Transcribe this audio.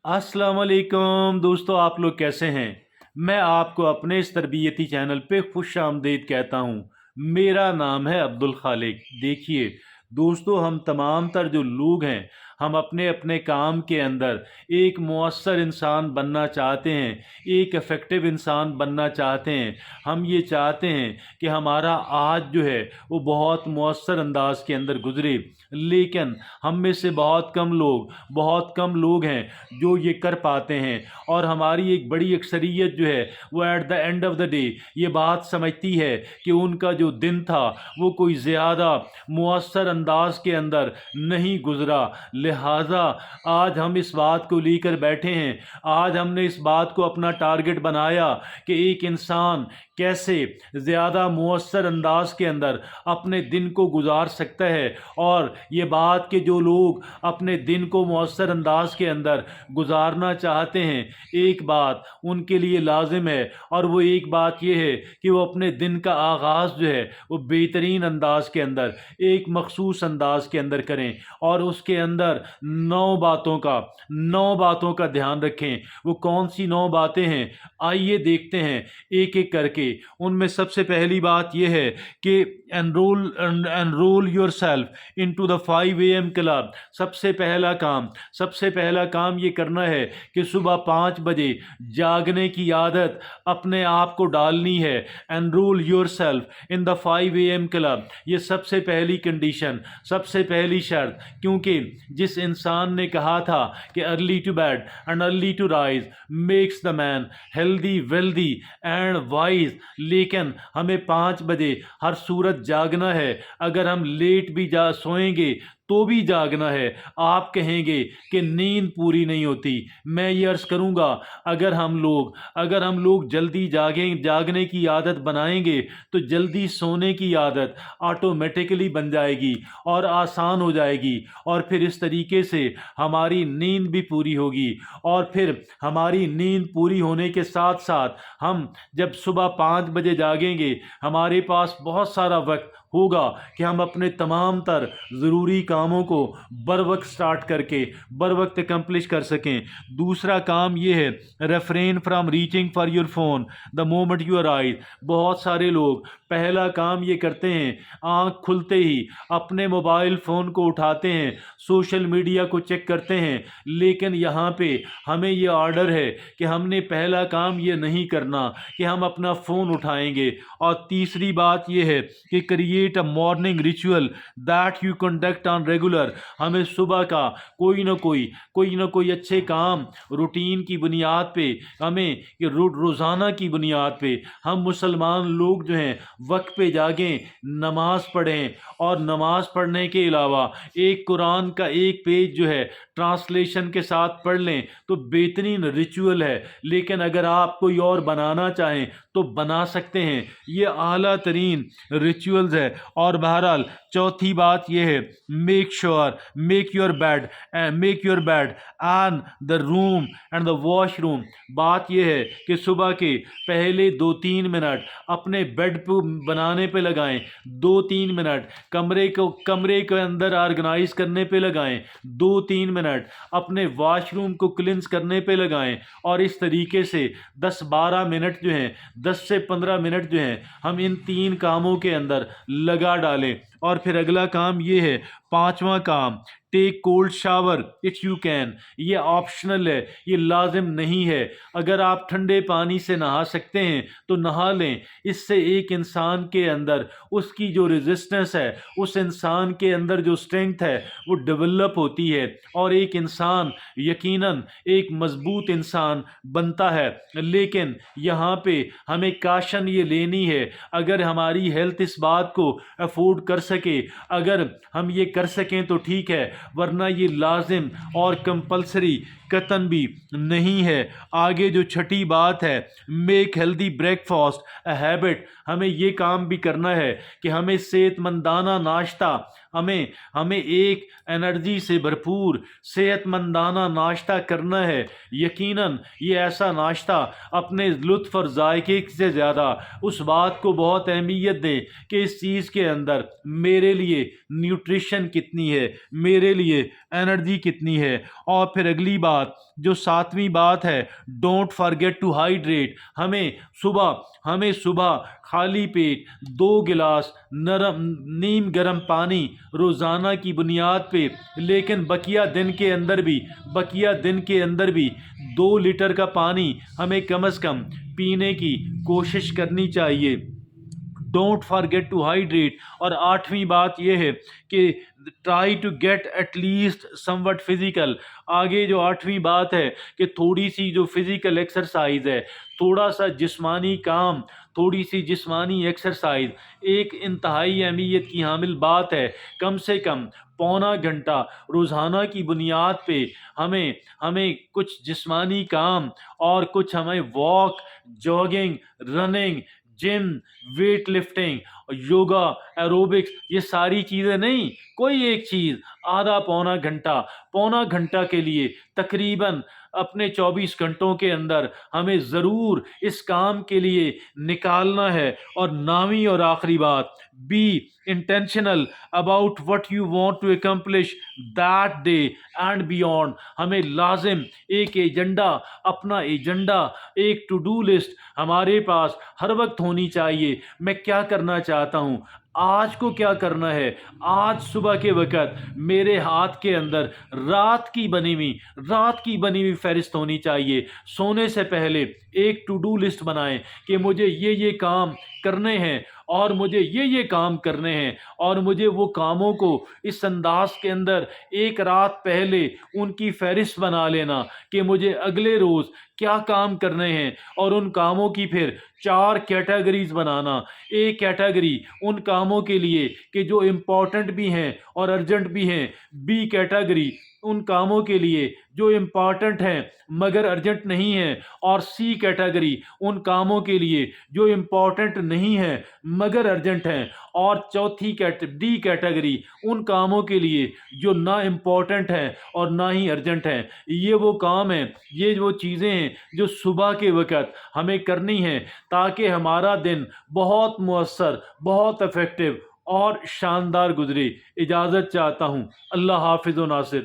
अस्सलाम वालेकुम दोस्तों, आप लोग कैसे हैं। मैं आपको अपने इस तरबियती चैनल पे खुश आमदीद कहता हूँ। मेरा नाम है अब्दुल खालिक। देखिए दोस्तों, हम तमाम तर जो लोग हैं, हम अपने अपने काम के अंदर एक मुअस्सर इंसान बनना चाहते हैं, एक इफ़ेक्टिव इंसान बनना चाहते हैं। हम ये चाहते हैं कि हमारा आज जो है वो बहुत मुअस्सर अंदाज के अंदर गुजरे, लेकिन हम में से बहुत कम लोग हैं जो ये कर पाते हैं। और हमारी एक बड़ी अक्सरियत जो है वो at the end of the day ये बात समझती है कि उनका जो दिन था वो कोई ज़्यादा मुअस्सर अंदाज के अंदर नहीं गुजरा। लिहाजा आज हम इस बात को लेकर बैठे हैं, आज हमने इस बात को अपना टारगेट बनाया कि एक इंसान कैसे ज़्यादा मुअस्सर अंदाज के अंदर अपने दिन को गुजार सकता है। और ये बात कि जो लोग अपने दिन को मुअस्सर अंदाज के अंदर गुजारना चाहते हैं, एक बात उनके लिए लाजिम है, और वो एक बात ये है कि वो अपने दिन का आगाज़ जो है वो बेहतरीन अंदाज के अंदर, एक मखसूस अंदाज के अंदर करें, और उसके अंदर 9 बातों का ध्यान रखें। वो कौन सी 9 बातें हैं, आइए देखते हैं एक एक करके। उनमें सबसे पहली बात यह है कि enrol yourself into the 5 AM club. सबसे पहला काम ये करना है कि सुबह 5 बजे जागने की आदत अपने आप को डालनी है। Enrol yourself in the 5 AM club, ये सबसे पहली कंडीशन, सबसे पहली शर्त। क्योंकि जिस इंसान ने कहा था कि early to bed and early to rise makes the man healthy wealthy and wise, लेकिन हमें 5 बजे हर सूरत जागना है। अगर हम लेट भी सोएंगे तो भी जागना है। आप कहेंगे कि नींद पूरी नहीं होती। मैं ये अर्ज़ करूँगा, अगर हम लोग जल्दी जागने की आदत बनाएंगे तो जल्दी सोने की आदत ऑटोमेटिकली बन जाएगी और आसान हो जाएगी, और फिर इस तरीके से हमारी नींद भी पूरी होगी। और फिर हमारी नींद पूरी होने के साथ साथ हम जब सुबह 5 बजे जागेंगे, हमारे पास बहुत सारा वक्त होगा कि हम अपने तमाम तर ज़रूरी कामों को बर वक्त स्टार्ट करके बर वक्त अकम्पलिश कर सकें। दूसरा काम ये है, refrain from reaching for your phone the moment you arrive. बहुत सारे लोग पहला काम ये करते हैं, आँख खुलते ही अपने मोबाइल फ़ोन को उठाते हैं, सोशल मीडिया को चेक करते हैं। लेकिन यहाँ पे हमें ये ऑर्डर है कि हमने पहला काम ये नहीं करना कि हम अपना फ़ोन उठाएंगे। और तीसरी बात ये है कि create a morning ritual that you conduct on regular. हमें सुबह का कोई ना कोई अच्छे काम रूटीन की बुनियाद पे, हमें रोज़ाना की बुनियाद पे हम मुसलमान लोग जो हैं वक्त पे जागें, नमाज पढ़ें, और नमाज पढ़ने के अलावा एक कुरान का एक पेज जो है ट्रांसलेशन के साथ पढ़ लें तो बेहतरीन रिचुअल है। लेकिन अगर आप कोई और बनाना चाहें तो बना सकते हैं, ये आला तरीन रिचुअल्स है। और बहरहाल चौथी बात यह है, make your bed and the room and the washroom. बात यह है कि सुबह के पहले 2-3 मिनट अपने बेड को बनाने पे लगाएं, 2-3 मिनट कमरे के अंदर ऑर्गेनाइज करने पे लगाएं, 2-3 मिनट अपने वॉशरूम को क्लिनस करने पे लगाएं। और इस तरीके से 10-12 मिनट जो हैं, 10 से 15 मिनट जो हैं, हम इन 3 कामों के अंदर लगा डालें। और फिर अगला काम ये है, पांचवा काम, take cold shower if you can. ये ऑप्शनल है, ये लाजिम नहीं है। अगर आप ठंडे पानी से नहा सकते हैं तो नहा लें। इससे एक इंसान के अंदर उसकी जो रेजिस्टेंस है, उस इंसान के अंदर जो स्ट्रेंथ है वो डेवलप होती है, और एक इंसान यकीनन एक मजबूत इंसान बनता है। लेकिन यहाँ पे हमें काशन ये लेनी है, अगर हमारी हेल्थ इस बात को अफोर्ड कर सके, अगर हम ये कर सकें तो ठीक है, वरना ये लाजिम और कंपलसरी कतन भी नहीं है। आगे जो छठी बात है, make healthy breakfast a habit. हमें ये काम भी करना है कि हमें सेहतमंदाना नाश्ता, हमें एक एनर्जी से भरपूर सेहतमंदाना नाश्ता करना है। यकीनन ये ऐसा नाश्ता अपने लुत्फ़ और जायके से ज़्यादा उस बात को बहुत अहमियत दें कि इस चीज़ के अंदर मेरे लिए न्यूट्रिशन कितनी है, मेरे लिए एनर्जी कितनी है। और फिर अगली बात, بعد جو 7ਵੀं बात है, डोंट फॉरगेट टू हाइड्रेट. हमें सुबह खाली पेट 2 गिलास नीम गर्म पानी रोज़ाना की बुनियाद पे, लेकिन बकिया दिन के अंदर भी 2 लीटर का पानी हमें कम से कम पीने की कोशिश करनी चाहिए. Don't forget to hydrate. और 8वीं बात यह है कि try to get at least somewhat physical. आगे जो 8वीं बात है कि थोड़ी सी जो फिजिकल एक्सरसाइज है, थोड़ा सा जिस्मानी काम, थोड़ी सी जिस्मानी एक्सरसाइज एक इंतहाई अहमियत की हामिल बात है. कम से कम पौना घंटा रोज़ाना की बुनियाद पे हमें कुछ जिस्मानी काम और कुछ हमें walk, jogging, running, gym, weight lifting, yoga, aerobics, ये सारी चीज़ें नहीं, कोई एक चीज़ आधा पौना घंटा के लिए तकरीबन अपने 24 घंटों के अंदर हमें ज़रूर इस काम के लिए निकालना है. और 9वीं और आखिरी बात, be intentional about what you want to accomplish that day and beyond. हमें लाजिम अपना एजेंडा, एक टू डू लिस्ट हमारे पास हर वक्त होनी चाहिए. मैं क्या करना चाहता हूँ, आज को क्या करना है. आज सुबह के वक़्त मेरे हाथ के अंदर रात की बनी हुई फहरिस्त होनी चाहिए. सोने से पहले एक टू डू लिस्ट बनाएं कि मुझे ये काम करने हैं और मुझे ये काम करने हैं, और मुझे वो कामों को इस अंदाज के अंदर एक रात पहले उनकी फहरिस्त बना लेना कि मुझे अगले रोज़ क्या काम करने हैं, और उन कामों की फिर 4 कैटेगरीज बनाना. एक कैटेगरी उन कामों के लिए कि जो इम्पॉर्टेंट भी हैं और अर्जेंट भी हैं. बी कैटेगरी उन कामों के लिए जो इम्पॉर्टेंट हैं मगर अर्जेंट नहीं हैं. और सी कैटेगरी उन कामों के लिए जो इम्पॉर्टेंट नहीं हैं मगर अर्जेंट हैं. और डी कैटेगरी उन कामों के लिए जो ना इम्पॉर्टेंट हैं और ना ही अर्जेंट हैं. ये वो काम हैं, ये वो चीज़ें हैं जो सुबह के वक़्त हमें करनी हैं ताकि हमारा दिन बहुत मुअस्सर, बहुत इफ़ेक्टिव और शानदार गुजरे. इजाज़त चाहता हूँ. अल्लाह हाफ़िज़ व नासिर.